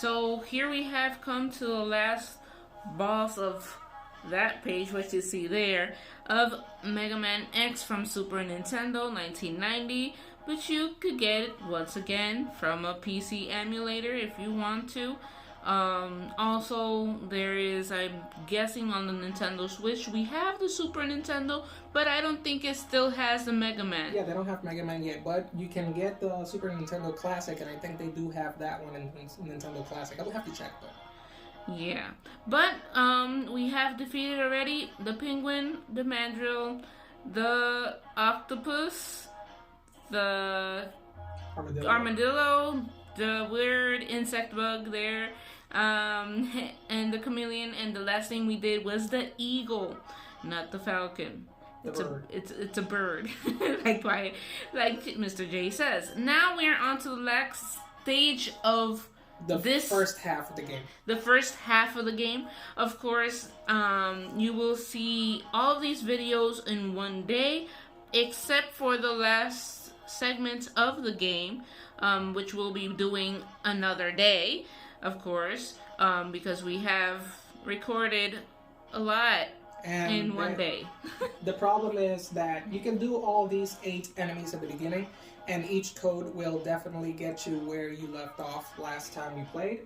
So here we have come to the last boss of that page, what you see there, of Mega Man X from Super Nintendo 1990. But you could get it once again from a PC emulator if you want to. Also, there is, I'm guessing, on the Nintendo Switch, we have the Super Nintendo, but I don't think it still has the Mega Man. Yeah, they don't have Mega Man yet, but you can get the Super Nintendo Classic, and I think they do have that one in Nintendo Classic. I will have to check though. Yeah, but we have defeated already the penguin, the mandrill, the octopus, the armadillo, the weird insect bug there, and the chameleon, and the last thing we did was the eagle, not the falcon. It's a bird, like Mr. J says. Now we're on to the next stage of this first half of the game. The first half of the game. Of course, you will see all these videos in one day, except for the last segment of the game, which we'll be doing another day, of course, because we have recorded a lot in one day. The problem is that you can do all these 8 enemies at the beginning, and each code will definitely get you where you left off last time you played.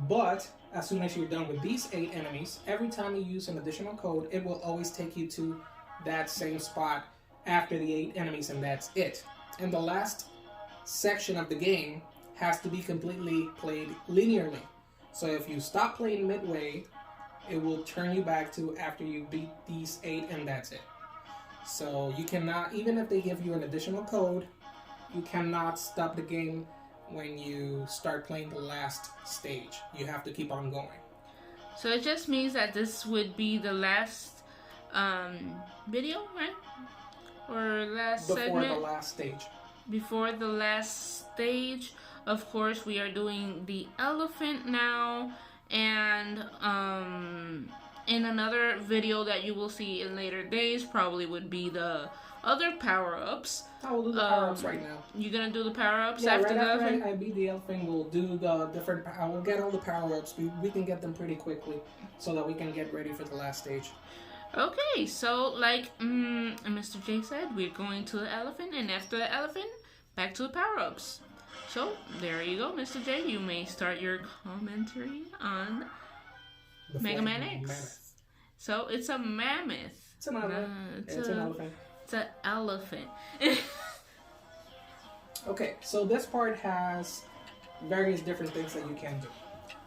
But as soon as you're done with these 8 enemies, every time you use an additional code, it will always take you to that same spot after the 8 enemies, and that's it. And the last section of the game has to be completely played linearly. So if you stop playing midway, it will turn you back to after you beat these 8, and that's it. So you cannot, even if they give you an additional code, you cannot stop the game when you start playing the last stage. You have to keep on going. So it just means that this would be the last video, right? Or last segment? Before the last stage. Before the last stage. Of course, we are doing the elephant now. And in another video that you will see in later days, probably would be the other power-ups. I will do the power-ups right now. You're gonna do the power-ups after the elephant? I beat the elephant, we'll do the different... I will get all the power-ups. We can get them pretty quickly so that we can get ready for the last stage. Okay, so like Mr. J said, we're going to the elephant, and after the elephant, back to the power-ups. So, there you go, Mr. J. You may start your commentary on Mega Man X. Mammoth. So, it's a mammoth. It's an elephant. It's an elephant. It's an elephant. Okay, so this part has various different things that you can do.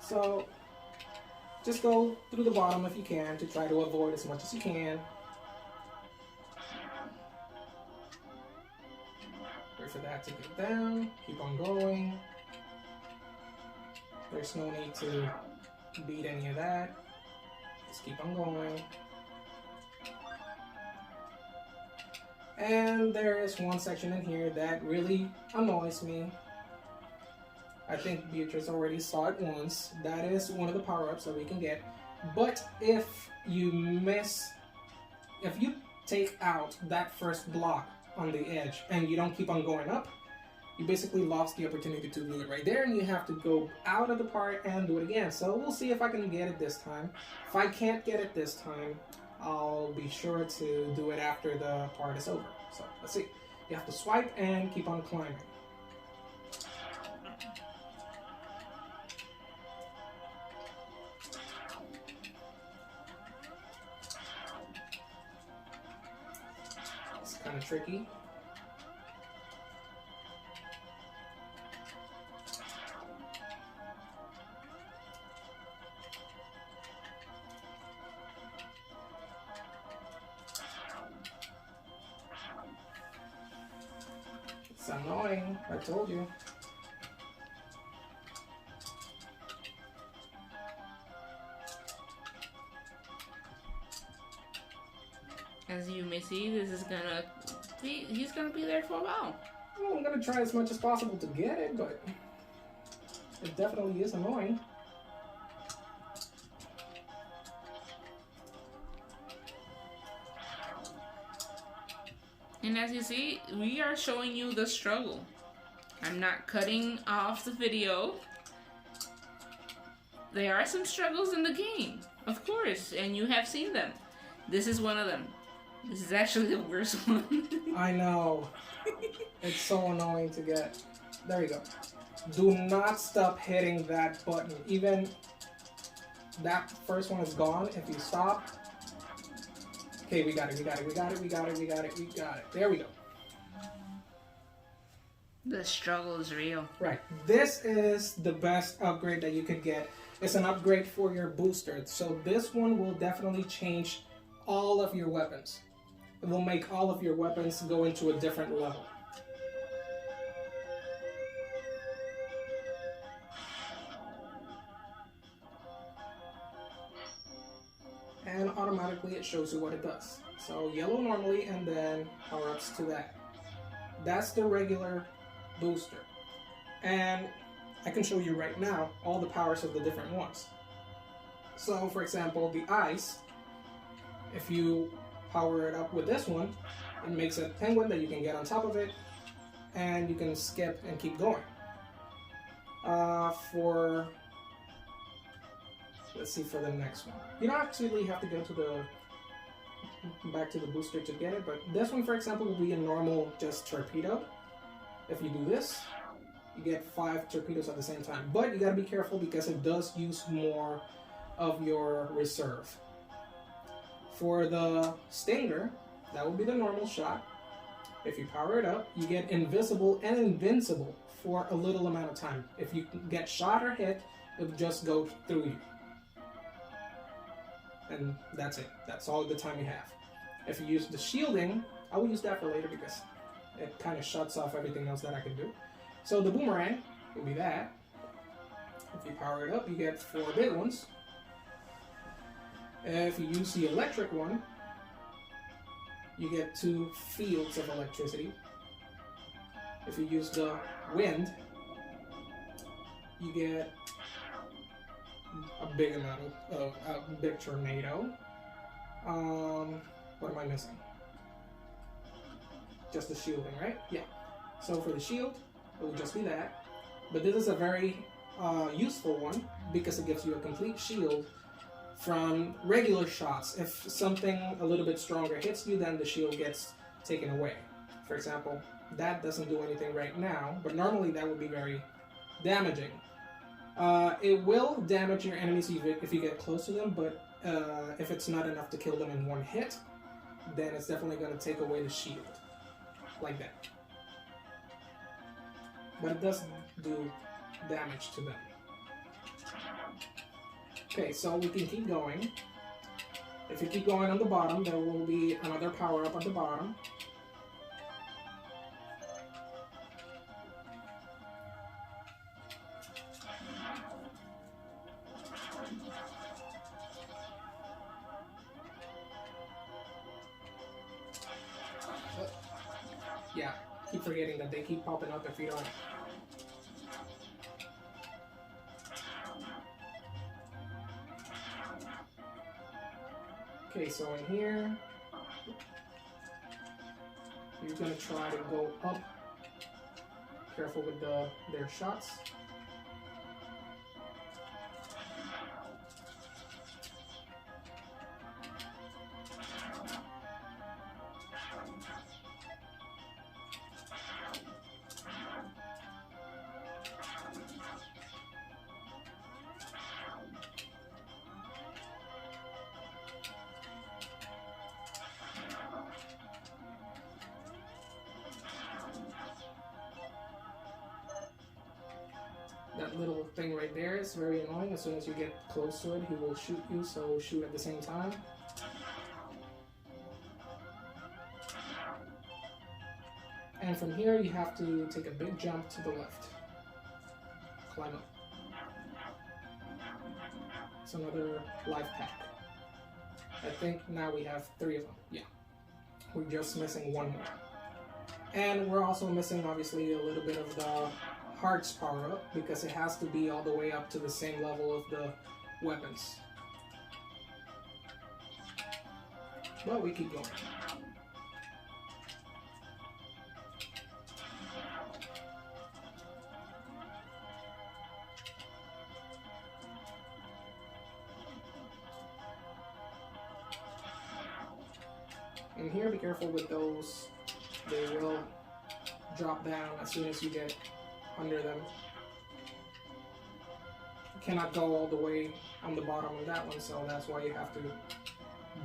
So, just go through the bottom if you can to try to avoid as much as you can. Wait for that to get down. Keep on going. There's no need to beat any of that. Just keep on going. And there is one section in here that really annoys me. I think Beatrice already saw it once. That is one of the power-ups that we can get. But if you take out that first block on the edge and you don't keep on going up, you basically lost the opportunity to do it right there, and you have to go out of the part and do it again. So we'll see if I can get it this time. If I can't get it this time, I'll be sure to do it after the part is over. So let's see. You have to swipe and keep on climbing. It's kind of tricky. It's annoying, I told you. As you may see, he's gonna be there for a while. Well, I'm gonna try as much as possible to get it, but it definitely is annoying. And as you see, we are showing you the struggle. I'm not cutting off the video. there are some struggles in the game, of course, and you have seen them. This is one of them. This is actually the worst one. I know. It's so annoying to get. There you go. Do not stop hitting that button. Even that first one is gone. If you stop. Okay, we got it. There we go. The struggle is real. Right. This is the best upgrade that you could get. It's an upgrade for your booster. So this one will definitely change all of your weapons. It will make all of your weapons go into a different level. And automatically it shows you what it does. So yellow normally, and then power-ups to that. That's the regular booster. And I can show you right now all the powers of the different ones. So for example, the ice, if you power it up with this one, it makes a penguin that you can get on top of it, and you can skip and keep going. Let's see for the next one. You don't actually have to go to back to the booster to get it, but this one, for example, will be a normal just torpedo. If you do this, you get 5 torpedoes at the same time. But you gotta be careful because it does use more of your reserve. For the Stinger, that will be the normal shot. If you power it up, you get invisible and invincible for a little amount of time. If you get shot or hit, it will just go through you. And that's it. That's all the time you have. If you use the shielding, I will use that for later because it kind of shuts off everything else that I can do. So the boomerang will be that. If you power it up, you get 4 big ones. If you use the electric one, you get 2 fields of electricity. If you use the wind, you get a big amount of a big tornado. What am I missing? Just the shielding, right? Yeah. So for the shield, it will just be that. But this is a very useful one because it gives you a complete shield from regular shots. If something a little bit stronger hits you, then the shield gets taken away. For example, that doesn't do anything right now, but normally that would be very damaging. It will damage your enemies if you get close to them, but if it's not enough to kill them in one hit, then it's definitely going to take away the shield. Like that. But it does do damage to them. Okay, so we can keep going. If you keep going on the bottom, there will be another power-up at the bottom. Yeah, keep forgetting that they keep popping up if you don't. Okay, so in here, you're gonna try to go up. Careful with their shots. That little thing right there is very annoying. As soon as you get close to it, he will shoot you, so shoot at the same time. And from here, you have to take a big jump to the left. Climb up. It's another life pack. I think now we have 3 of them. Yeah. We're just missing 1 more. And we're also missing, obviously, a little bit of the hearts power up because it has to be all the way up to the same level of the weapons. But we keep going. And here, be careful with those. They will drop down as soon as you get under them. You cannot go all the way on the bottom of that one, so that's why you have to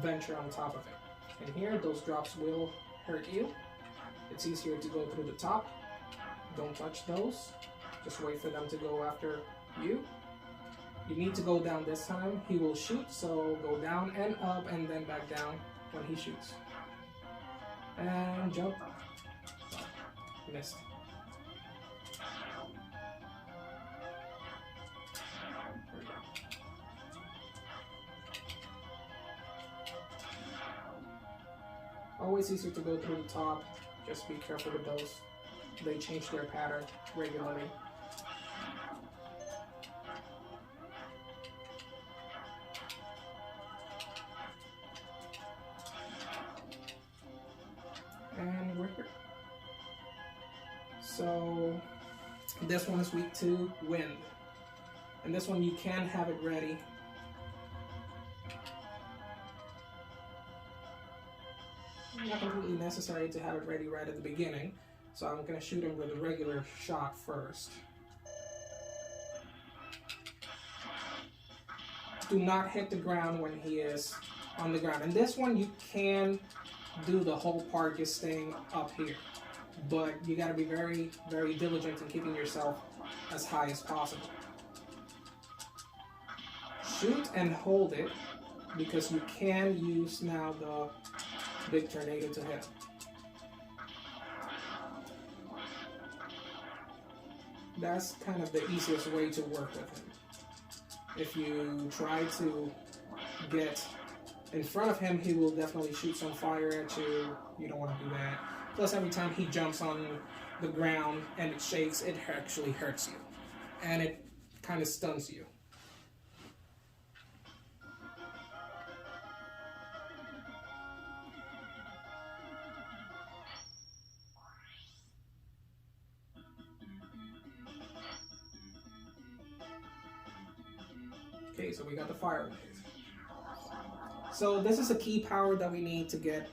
venture on top of it. And here, those drops will hurt you. It's easier to go through the top. Don't touch those. Just wait for them to go after you. You need to go down this time. He will shoot, so go down and up and then back down when he shoots. And jump. Missed. Always easier to go through the top. Just be careful with those. They change their pattern regularly. And we're here. So this one is week 2, wind. And this one you can have it ready. Not completely necessary to have it ready right at the beginning. So I'm going to shoot him with a regular shot first. Do not hit the ground when he is on the ground. And this one you can do the whole part just staying up here. But you got to be very, very diligent in keeping yourself as high as possible. Shoot and hold it, because you can use now the big tornado to hit. That's kind of the easiest way to work with him. If you try to get in front of him, he will definitely shoot some fire at you. You don't want to do that. Plus, every time he jumps on the ground and it shakes, it actually hurts you. And it kind of stuns you. Okay, so we got the fire wave. So this is a key power that we need to get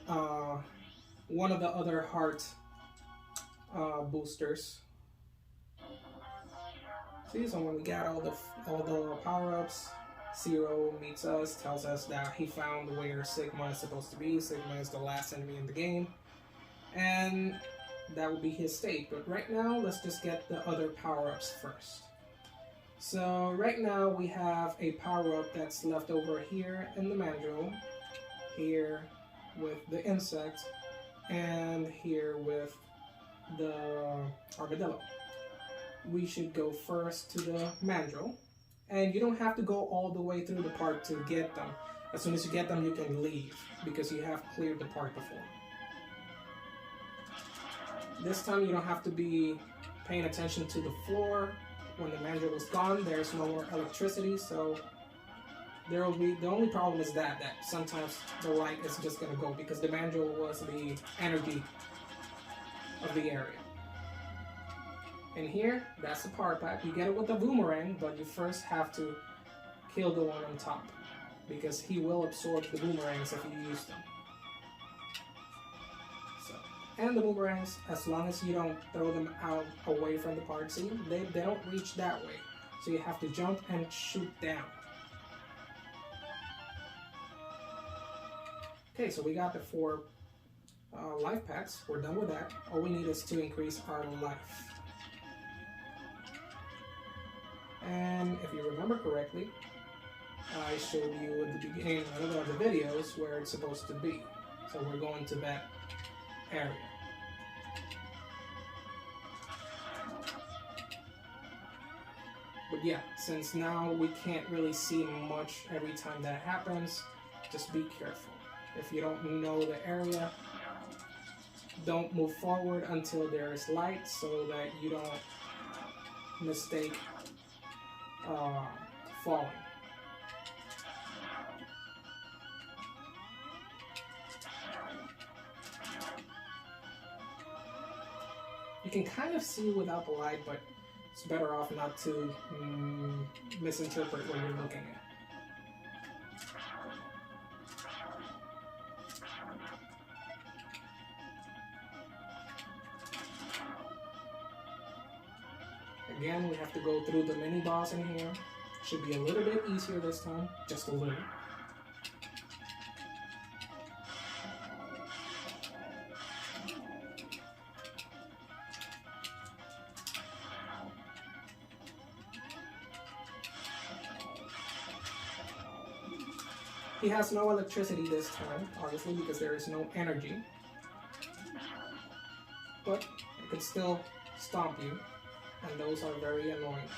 one of the other heart boosters. See, so when we got all the power-ups, Zero meets us, tells us that he found where Sigma is supposed to be. Sigma is the last enemy in the game, and that will be his state. But right now, let's just get the other power-ups first. So right now we have a power-up that's left over here in the Mandrill, here with the insect, and here with the armadillo. We should go first to the Mandrill, and you don't have to go all the way through the part to get them. As soon as you get them, you can leave, because you have cleared the part before. This time you don't have to be paying attention to the floor. When the Mandrill is gone, there's no more electricity, so there will be, the only problem is that sometimes the light is just going to go, because the Mandrill was the energy of the area. And here, that's the power pack. You get it with the boomerang, but you first have to kill the one on top, because he will absorb the boomerangs if you use them. And the boomerangs, as long as you don't throw them out away from the part, see, they don't reach that way. So you have to jump and shoot down. Okay, so we got the 4 life packs. We're done with that. All we need is to increase our life. And if you remember correctly, I showed you at the beginning of one of the videos where it's supposed to be. So we're going to that area. But yeah, since now we can't really see much every time that happens, just be careful. If you don't know the area, don't move forward until there is light, so that you don't mistake falling. You can kind of see without the light, but it's better off not to misinterpret what you're looking at. Again, we have to go through the mini boss in here. Should be a little bit easier this time, just a little. He has no electricity this time, obviously, because there is no energy. But it could still stomp you, and those are very annoying.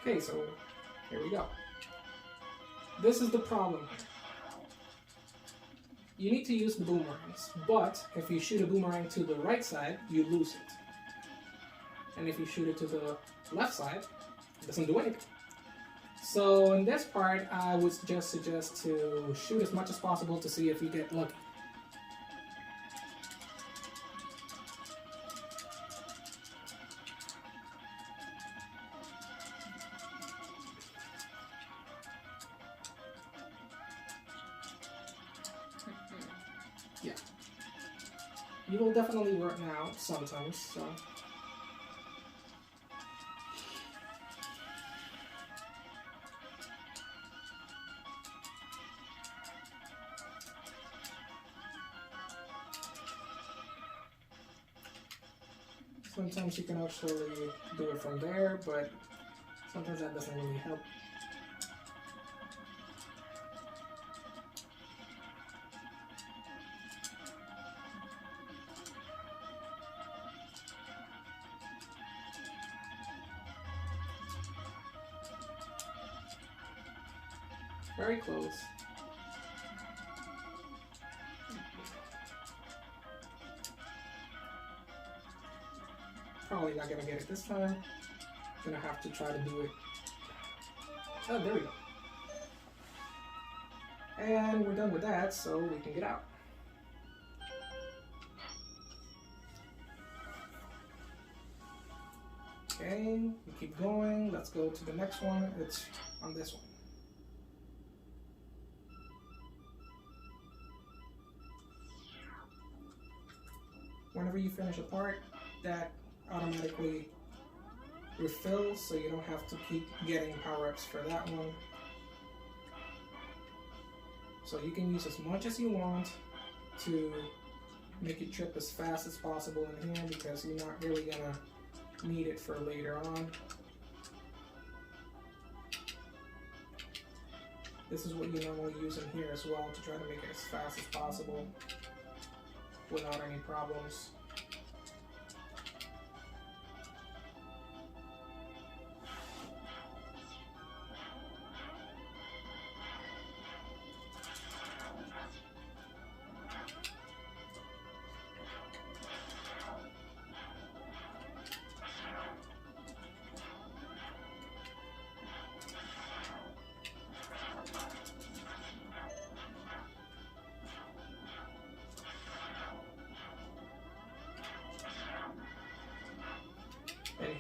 Okay, so here we go. This is the problem. You need to use the boomerangs, but if you shoot a boomerang to the right side, you lose it. And if you shoot it to the left side, it doesn't do anything. So in this part, I would just suggest to shoot as much as possible to see if you get lucky. Yeah. You will definitely work now sometimes, so. Sometimes you can actually do it from there, but sometimes that doesn't really help. Very close. Probably not gonna get it this time. Gonna have to try to do it. Oh, there we go. And we're done with that, so we can get out. Okay, we keep going. Let's go to the next one. It's on this one. Whenever you finish a part, that automatically refills, so you don't have to keep getting power-ups for that one. So you can use as much as you want to make your trip as fast as possible in here, because you're not really gonna need it for later on. This is what you normally use in here as well, to try to make it as fast as possible without any problems.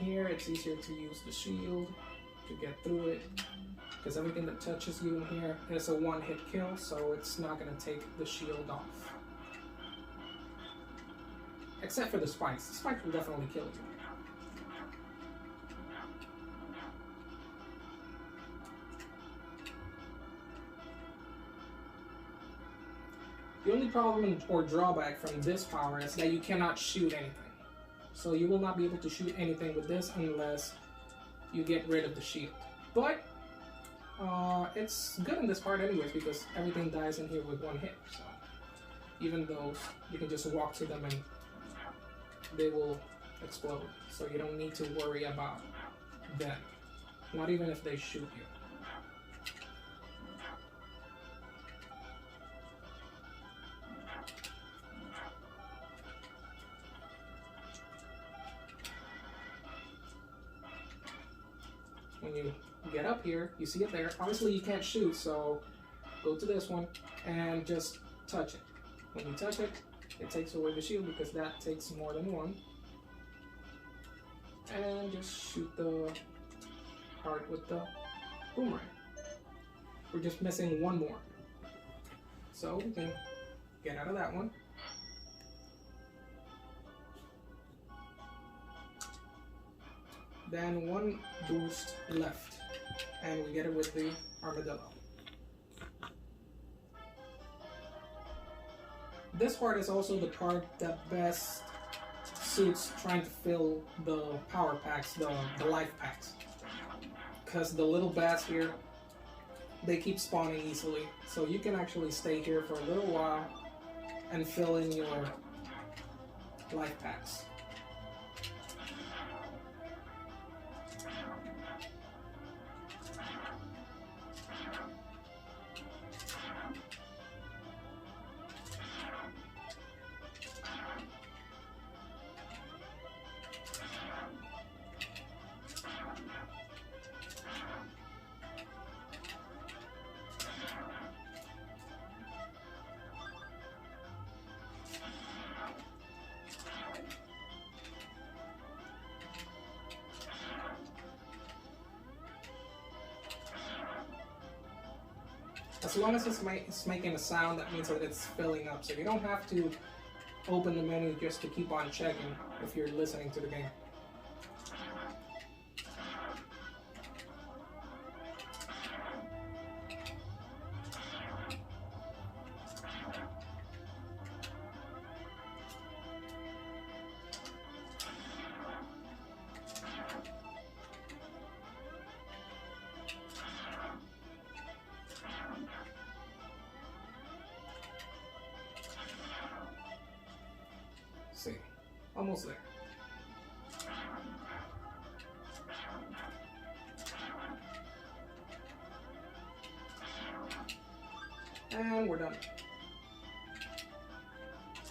here, it's easier to use the shield to get through it, because everything that touches you in here is a one-hit kill, so it's not going to take the shield off. Except for the spikes. The spikes will definitely kill you. The only problem or drawback from this power is that you cannot shoot anything. So you will not be able to shoot anything with this unless you get rid of the shield. But it's good in this part anyways, because everything dies in here with one hit. So even those, you can just walk to them and they will explode. So you don't need to worry about them. Not even if they shoot you. When you get up here, you see it there. Obviously you can't shoot, so go to this one and just touch it. When you touch it, it takes away the shield because that takes more than one. And just shoot the heart with the boomerang. We're just missing one more. So we can get out of that one. Then one boost left, and we get it with the armadillo. This part is also the part that best suits trying to fill the power packs, the life packs. Because the little bats here, they keep spawning easily. So you can actually stay here for a little while and fill in your life packs. As long as it's making a sound, that means that it's filling up. So you don't have to open the menu just to keep on checking if you're listening to the game. See, almost there. And we're done.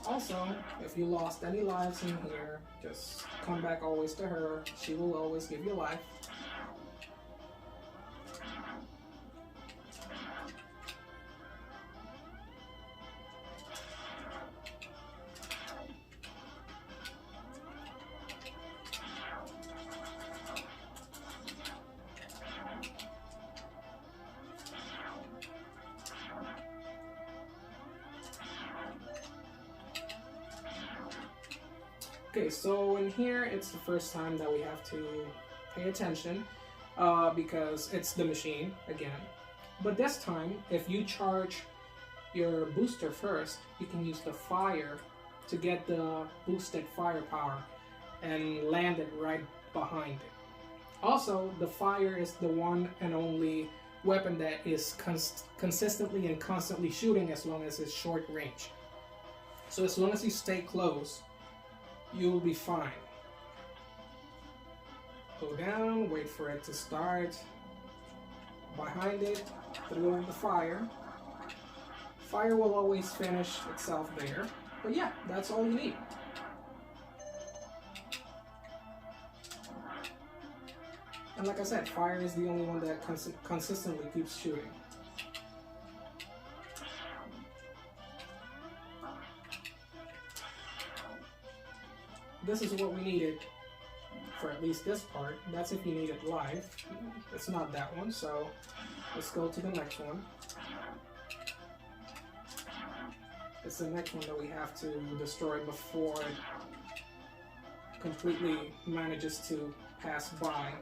Also, if you lost any lives in here, just come back always to her. She will always give you life. Okay, so in here, it's the first time that we have to pay attention because it's the machine again. But this time, if you charge your booster first, you can use the fire to get the boosted firepower and land it right behind it. Also, the fire is the one and only weapon that is consistently and constantly shooting as long as it's short range. So as long as you stay close, you'll be fine. Go down, wait for it to start. Behind it, throw in the fire. Fire will always finish itself there. But yeah, that's all you need. And like I said, fire is the only one that consistently keeps shooting. This is what we needed for at least this part. That's if you need it live. It's not that one, so let's go to the next one. It's the next one that we have to destroy before it completely manages to pass by.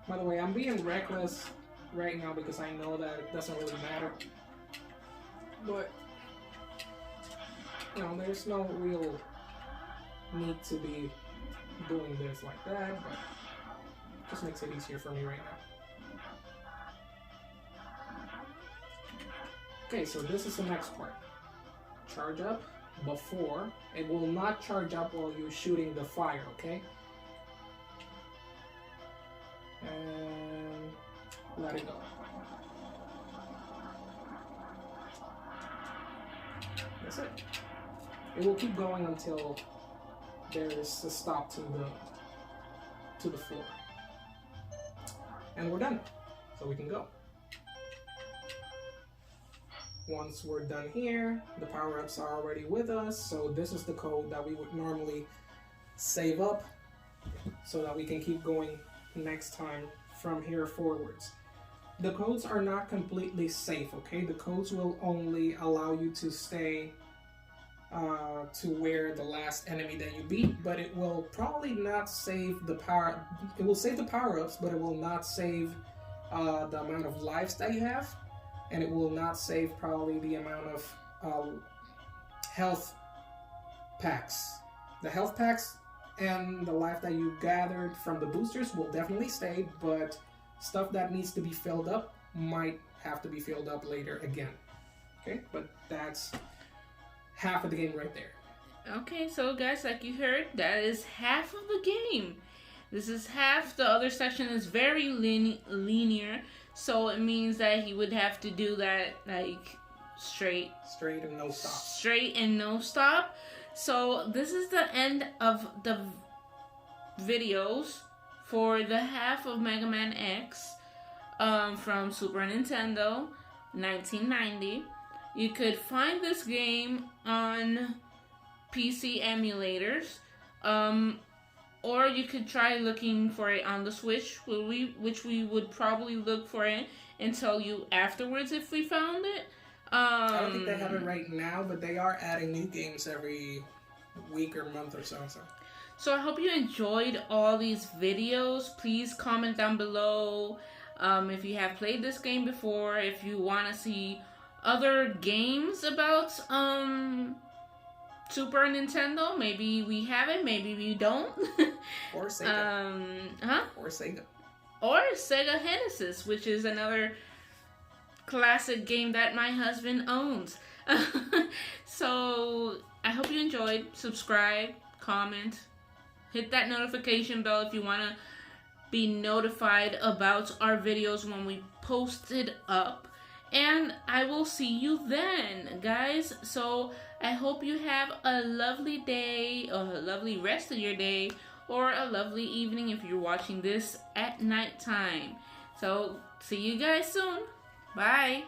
By the way, I'm being reckless right now because I know that it doesn't really matter. But, you know, there's no real need to be doing this like that, but it just makes it easier for me right now. Okay, so this is the next part. Charge up before. It will not charge up while you're shooting the fire, okay? And let it go. That's it. It will keep going until there is a stop to the floor. And we're done. So we can go. Once we're done here, the power-ups are already with us, so this is the code that we would normally save up so that we can keep going next time from here forwards. The codes are not completely safe, okay? The codes will only allow you to stay to where the last enemy that you beat, but it will probably not save the power. It will save the power-ups, but it will not save the amount of lives that you have, and it will not save probably the amount of health packs. The health packs and the life that you gathered from the boosters will definitely stay, but stuff that needs to be filled up might have to be filled up later again. Okay, but that's half of the game right there. Okay, so guys, like you heard, that is half of the game. This is half. The other section is very linear, so it means that he would have to do that like straight and no stop. Straight and no stop. So this is the end of the videos for the half of Mega Man X from Super Nintendo 1990. You could find this game on PC emulators, or you could try looking for it on the Switch, which we would probably look for it and tell you afterwards if we found it. I don't think they have it right now, but they are adding new games every week or month or so. So I hope you enjoyed all these videos. Please comment down below if you have played this game before, if you want to see other games about Super Nintendo. Maybe we have it, maybe we don't. Or Sega. Or Sega. Or Sega Genesis, which is another classic game that my husband owns. So I hope you enjoyed. Subscribe, comment, hit that notification bell if you want to be notified about our videos when we post it up. And I will see you then, guys. So I hope you have a lovely day, or a lovely rest of your day, or a lovely evening if you're watching this at nighttime. So see you guys soon. Bye.